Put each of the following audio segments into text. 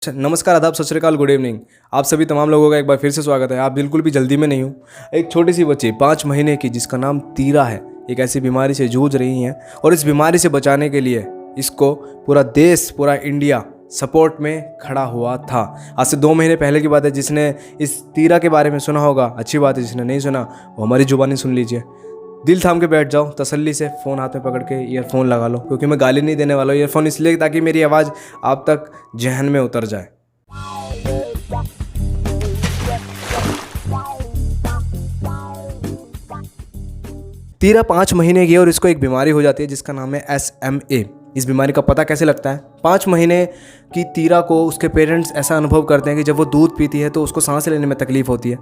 नमस्कार, आदाब, सत श्री अकाल, गुड इवनिंग। आप सभी तमाम लोगों का एक बार फिर से स्वागत है। आप बिल्कुल भी जल्दी में नहीं हो। एक छोटी सी बच्ची 5 महीने की जिसका नाम तीरा है, एक ऐसी बीमारी से जूझ रही हैं और इस बीमारी से बचाने के लिए इसको पूरा देश, पूरा इंडिया सपोर्ट में खड़ा हुआ था। आज से 2 महीने पहले की बात है। जिसने इस तीरा के बारे में सुना होगा अच्छी बात है, जिसने नहीं सुना वो हमारी जुबानी सुन लीजिए। दिल थाम के बैठ जाओ, तसल्ली से फ़ोन हाथ में पकड़ के ईयरफोन लगा लो, क्योंकि मैं गाली नहीं देने वाला हूँ। ईयरफोन इसलिए ताकि मेरी आवाज़ आप तक जहन में उतर जाए। तीरा 5 महीने की है और इसको एक बीमारी हो जाती है जिसका नाम है SMA। इस बीमारी का पता कैसे लगता है? 5 महीने की तीरा को उसके पेरेंट्स ऐसा अनुभव करते हैं कि जब वो दूध पीती है तो उसको सांस लेने में तकलीफ़ होती है,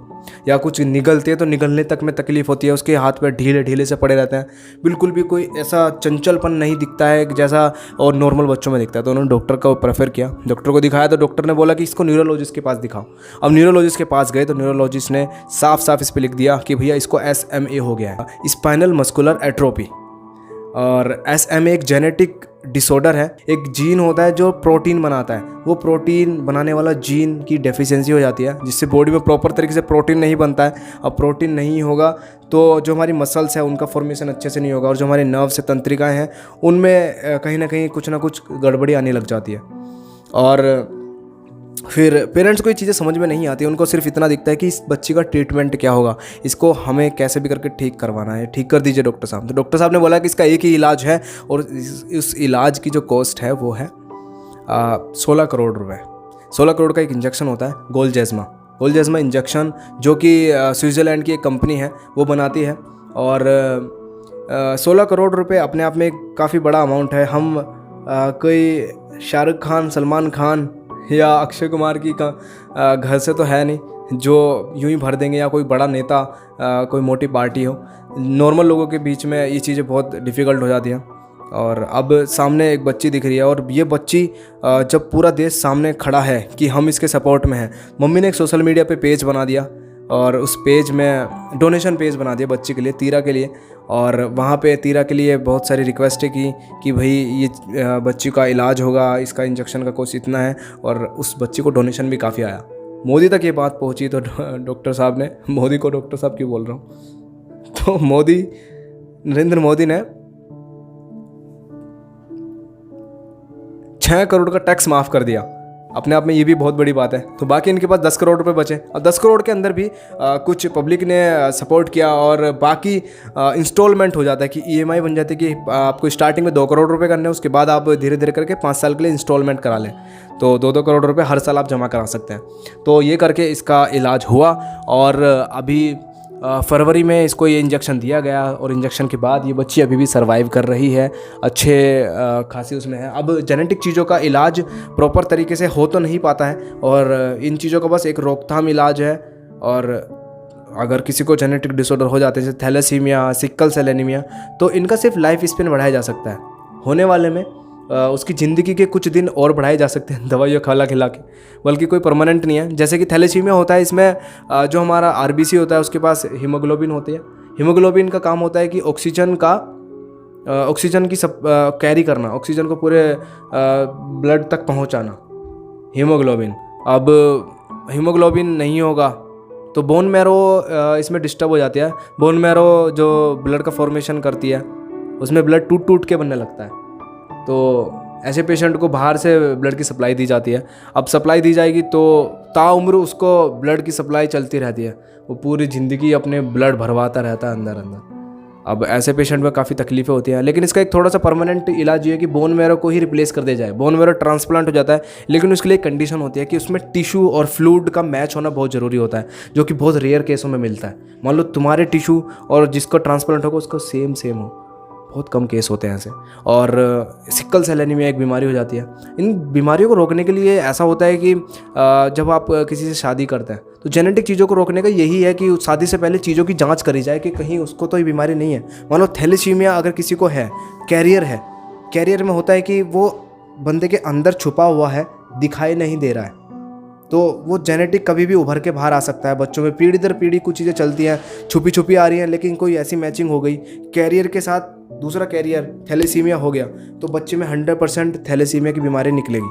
या कुछ निगलती है तो निगलने तक में तकलीफ़ होती है। उसके हाथ पैर ढीले ढीले से पड़े रहते हैं, बिल्कुल भी कोई ऐसा चंचलपन नहीं दिखता है जैसा और नॉर्मल बच्चों में दिखता है। तो उन्होंने डॉक्टर को प्रेफर किया, डॉक्टर को दिखाया तो डॉक्टर ने बोला कि इसको न्यूरोलॉजिस्ट के पास दिखाओ। अब न्यूरोलॉजिस्ट के पास गए तो न्यूरोलॉजिस्ट ने साफ साफ इस पर लिख दिया कि भैया इसको SMA हो गया है, स्पाइनल मस्कुलर एट्रोपी। और SMA एक जेनेटिक डिसऑर्डर है। एक जीन होता है जो प्रोटीन बनाता है, वो प्रोटीन बनाने वाला जीन की डेफिशिएंसी हो जाती है, जिससे बॉडी में प्रॉपर तरीके से प्रोटीन नहीं बनता है। अब प्रोटीन नहीं होगा तो जो हमारी मसल्स है उनका फॉर्मेशन अच्छे से नहीं होगा, और जो हमारे नर्व से तंत्रिकाएँ हैं उनमें कहीं ना कहीं कुछ ना कुछ गड़बड़ी आने लग जाती है। और फिर पेरेंट्स को ये चीज़ें समझ में नहीं आती। उनको सिर्फ इतना दिखता है कि इस बच्ची का ट्रीटमेंट क्या होगा, इसको हमें कैसे भी करके ठीक करवाना है, ठीक कर दीजिए डॉक्टर साहब। तो डॉक्टर साहब ने बोला कि इसका एक ही इलाज है, और इस इलाज की जो कॉस्ट है वो है 16 करोड़ रुपए। 16 करोड़ का एक इंजेक्शन होता है, गोल्जेस्मा इंजेक्शन, जो कि स्विट्ज़रलैंड की एक कंपनी है वो बनाती है। और 16 करोड़ रुपए अपने आप में काफ़ी बड़ा अमाउंट है। हम कोई शाहरुख खान, सलमान खान या अक्षय कुमार की घर से तो है नहीं जो यूं ही भर देंगे, या कोई बड़ा नेता, कोई मोटी पार्टी हो। नॉर्मल लोगों के बीच में ये चीज़ें बहुत डिफ़िकल्ट हो जाती हैं। और अब सामने एक बच्ची दिख रही है, और ये बच्ची जब पूरा देश सामने खड़ा है कि हम इसके सपोर्ट में हैं, मम्मी ने एक सोशल मीडिया पे पेज बना दिया, और उस पेज में डोनेशन पेज बना दिया बच्ची के लिए, तीरा के लिए। और वहाँ पे तीरा के लिए बहुत सारी रिक्वेस्टें की कि भाई ये बच्ची का इलाज होगा, इसका इंजेक्शन का कॉस्ट इतना है, और उस बच्ची को डोनेशन भी काफ़ी आया। मोदी तक ये बात पहुँची तो डॉक्टर साहब ने, मोदी को डॉक्टर साहब क्यों बोल रहा हूँ, तो नरेंद्र मोदी ने 6 करोड़ का टैक्स माफ़ कर दिया। अपने आप में ये भी बहुत बड़ी बात है। तो बाकी इनके पास 10 करोड़ रुपए बचे, और 10 करोड़ के अंदर भी कुछ पब्लिक ने सपोर्ट किया, और बाकी इंस्टॉलमेंट हो जाता है कि EMI बन जाती है कि आपको स्टार्टिंग में 2 करोड़ रुपए करने हैं, उसके बाद आप धीरे धीरे करके 5 साल के लिए इंस्टॉलमेंट करा लें, तो 2-2 करोड़ रुपए हर साल आप जमा करा सकते हैं। तो ये करके इसका इलाज हुआ, और अभी फरवरी में इसको ये इंजेक्शन दिया गया, और इंजेक्शन के बाद ये बच्ची अभी भी सर्वाइव कर रही है, अच्छे खासी उसमें है। अब जेनेटिक चीज़ों का इलाज प्रॉपर तरीके से हो तो नहीं पाता है, और इन चीज़ों का बस एक रोकथाम इलाज है। और अगर किसी को जेनेटिक डिसऑर्डर हो जाते हैं जैसे थैलेसीमिया, सिकल सेल एनीमिया, तो इनका सिर्फ लाइफ स्पेन बढ़ाया जा सकता है। होने वाले में उसकी ज़िंदगी के कुछ दिन और बढ़ाए जा सकते हैं दवाइयाँ खिला के, बल्कि कोई परमानेंट नहीं है। जैसे कि थैलेसीमिया होता है, इसमें जो हमारा RBC होता है उसके पास हीमोग्लोबिन होती है। हीमोग्लोबिन का काम होता है कि ऑक्सीजन की कैरी करना, ऑक्सीजन को पूरे ब्लड तक पहुंचाना, हीमोग्लोबिन। अब हीमोग्लोबिन नहीं होगा तो बोन मैरो इसमें डिस्टर्ब हो जाती है। बोन मैरो जो ब्लड का फॉर्मेशन करती है, उसमें ब्लड टूट टूट के बनने लगता है। तो ऐसे पेशेंट को बाहर से ब्लड की सप्लाई दी जाती है। अब सप्लाई दी जाएगी तो ताउम्र उसको ब्लड की सप्लाई चलती रहती है, वो पूरी ज़िंदगी अपने ब्लड भरवाता रहता है अंदर। अब ऐसे पेशेंट में काफ़ी तकलीफ़ें होती हैं, लेकिन इसका एक थोड़ा सा परमानेंट इलाज ये है कि बोन मैरो को ही रिप्लेस कर दिया जाए। बोन मैरो ट्रांसप्लांट हो जाता है, लेकिन उसके लिए एक कंडीशन होती है कि उसमें टिश्यू और फ्लूइड का मैच होना बहुत ज़रूरी होता है, जो कि बहुत रेयर केसों में मिलता है। मान लो तुम्हारे टिश्यू और जिसको ट्रांसप्लांट होगा उसको सेम हो, बहुत कम केस होते हैं ऐसे। और सिकल सेल एनीमिया एक बीमारी हो जाती है। इन बीमारियों को रोकने के लिए ऐसा होता है कि जब आप किसी से शादी करते हैं तो जेनेटिक चीज़ों को रोकने का यही है कि शादी से पहले चीज़ों की जांच करी जाए कि कहीं उसको तो ये बीमारी नहीं है। मान लो थैलेसीमिया अगर किसी को है, कैरियर में होता है कि वो बंदे के अंदर छुपा हुआ है, दिखाई नहीं दे रहा है, तो वो जेनेटिक कभी भी उभर के बाहर आ सकता है। बच्चों में पीढ़ी दर पीढ़ी कुछ चीज़ें चलती हैं, छुपी छुपी आ रही हैं, लेकिन कोई ऐसी मैचिंग हो गई कैरियर के साथ दूसरा कैरियर थैलेसीमिया हो गया तो बच्चे में 100% थैलेसीमिया की बीमारी निकलेगी।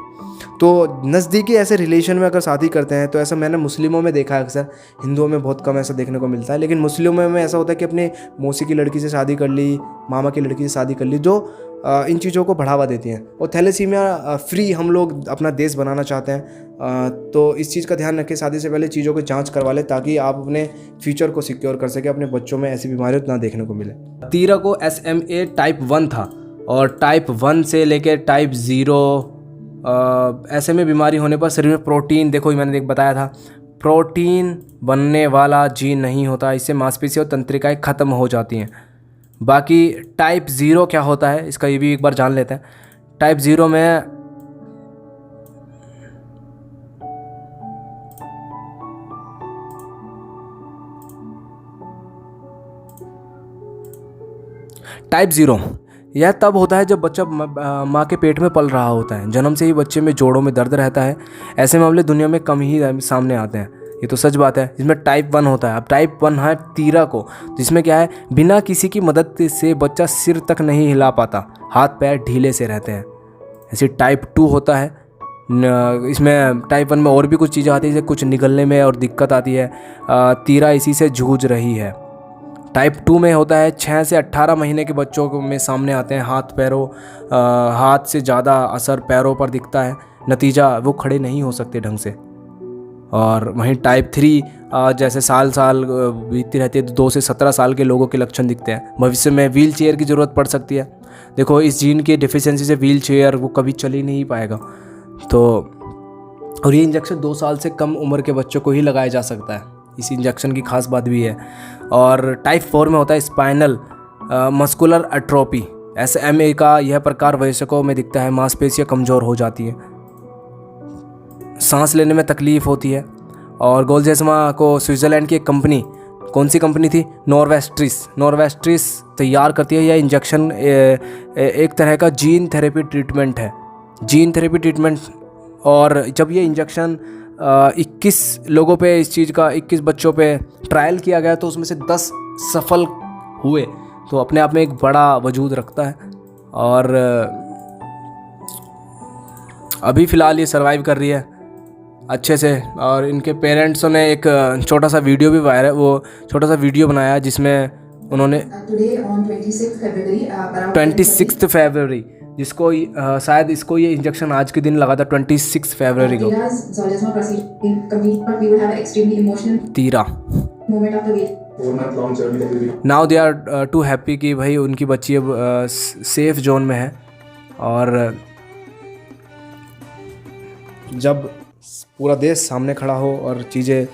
तो नज़दीकी ऐसे रिलेशन में अगर शादी करते हैं तो ऐसा मैंने मुस्लिमों में देखा है अक्सर, हिंदुओं में बहुत कम ऐसा देखने को मिलता है, लेकिन मुस्लिमों में ऐसा होता है कि अपने मौसी की लड़की से शादी कर ली, मामा की लड़की से शादी कर ली, जो इन चीज़ों को बढ़ावा देती हैं। और थैलेसीमिया फ्री हम लोग अपना देश बनाना चाहते हैं, तो इस चीज़ का ध्यान रखें, शादी से पहले चीज़ों की जांच करवा लें ताकि आप अपने फ्यूचर को सिक्योर कर सकें, अपने बच्चों में ऐसी बीमारियाँ ना देखने को मिले। तीरा को SMA टाइप 1 था और टाइप 1 से लेकर टाइप 0 SMA बीमारी होने पर शरीर में प्रोटीन, देखो मैंने बताया था, प्रोटीन बनने वाला जीन नहीं होता, इससे मांसपेशियाँ और तंत्रिकाएँ ख़त्म हो जाती हैं। बाकी टाइप 0 क्या होता है इसका ये भी एक बार जान लेते हैं। टाइप 0 में टाइप 0 यह तब होता है जब बच्चा माँ के पेट में पल रहा होता है। जन्म से ही बच्चे में जोड़ों में दर्द रहता है। ऐसे मामले दुनिया में कम ही सामने आते हैं, ये तो सच बात है। जिसमें टाइप 1 होता है। अब टाइप 1 है तीरा को, जिसमें क्या है, बिना किसी की मदद से बच्चा सिर तक नहीं हिला पाता, हाथ पैर ढीले से रहते हैं। ऐसे टाइप 2 होता है, इसमें टाइप 1 में और भी कुछ चीज़ें आती है, जैसे कुछ निगलने में और दिक्कत आती है। तीरा इसी से जूझ रही है। टाइप 2 में होता है 6 से 18 महीने के बच्चों में सामने आते हैं हाथ से ज़्यादा असर पैरों पर दिखता है, नतीजा वो खड़े नहीं हो सकते ढंग से। और वहीं टाइप 3 जैसे साल बीतती रहती है तो 2 से 17 साल के लोगों के लक्षण दिखते हैं। भविष्य में व्हील चेयर की ज़रूरत पड़ सकती है। देखो इस जीन की डिफिशियंसी से व्हील चेयर वो कभी चल ही नहीं पाएगा। तो और ये इंजेक्शन 2 साल से कम उम्र के बच्चों को ही लगाया जा सकता है, इस इंजेक्शन की खास बात भी है। और टाइप 4 में होता है स्पाइनल मस्कुलर एट्रोपी। SMA का यह प्रकार वयस्कों में दिखता है, मांसपेशियाँ कमज़ोर हो जाती हैं, सांस लेने में तकलीफ़ होती है। और गोल्जेस्मा को स्विट्ज़रलैंड की एक कंपनी, कौन सी कंपनी थी, नॉर्वेस्ट्रिस तैयार करती है। यह इंजेक्शन एक तरह का जीन थेरेपी ट्रीटमेंट। और जब ये इंजेक्शन 21 लोगों पे, इस चीज़ का 21 बच्चों पे ट्रायल किया गया तो उसमें से 10 सफल हुए, तो अपने आप में एक बड़ा वजूद रखता है। और अभी फ़िलहाल ये सर्वाइव कर रही है अच्छे से। और इनके पेरेंट्सों ने एक छोटा सा वीडियो भी छोटा सा वीडियो बनाया जिसमें उन्होंने 26 फरवरी जिसको शायद इसको ये इंजेक्शन आज के दिन लगा था 26 फरवरी को। तीरा now they are too happy कि भाई उनकी बच्ची अब सेफ जोन में है। और जब पूरा देश सामने खड़ा हो और चीज़ें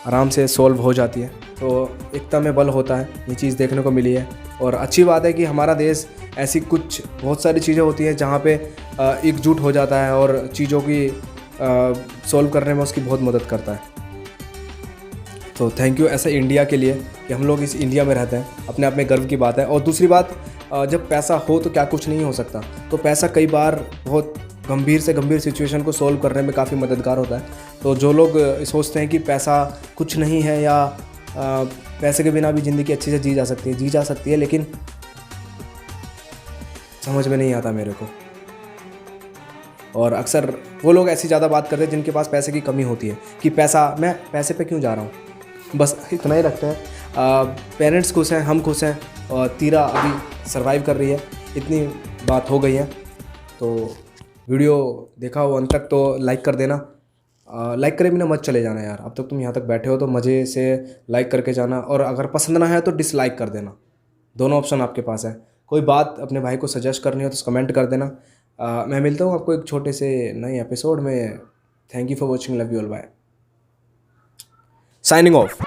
आराम से सॉल्व हो जाती है तो एकता में बल होता है, ये चीज़ देखने को मिली है। और अच्छी बात है कि हमारा देश ऐसी कुछ बहुत सारी चीज़ें होती हैं जहाँ पे एकजुट हो जाता है और चीज़ों की सॉल्व करने में उसकी बहुत मदद करता है। तो थैंक यू ऐसा इंडिया के लिए कि हम लोग इस इंडिया में रहते हैं, अपने आप में गर्व की बात है। और दूसरी बात, जब पैसा हो तो क्या कुछ नहीं हो सकता, तो पैसा कई बार बहुत गंभीर से गंभीर सिचुएशन को सॉल्व करने में काफ़ी मददगार होता है। तो जो लोग सोचते हैं कि पैसा कुछ नहीं है या पैसे के बिना भी ज़िंदगी अच्छे से जी जा सकती है, लेकिन समझ में नहीं आता मेरे को। और अक्सर वो लोग ऐसी ज़्यादा बात करते हैं जिनके पास पैसे की कमी होती है कि मैं पैसे पे क्यों जा रहा हूँ, बस इतना ही रखते हैं। पेरेंट्स खुश हैं, हम खुश हैं और तीरा अभी सर्वाइव कर रही है। इतनी बात हो गई है। तो वीडियो देखा हो अंत तक तो लाइक कर देना। लाइक करे बिना मत चले जाना यार, अब तक तुम यहाँ तक बैठे हो तो मज़े से लाइक करके जाना। और अगर पसंद ना है तो डिसलाइक कर देना, दोनों ऑप्शन आपके पास है। कोई बात अपने भाई को सजेस्ट करनी हो तो कमेंट कर देना। मैं मिलता हूँ आपको एक छोटे से नए एपिसोड में। Thank you for watching, love you all, bye, signing of.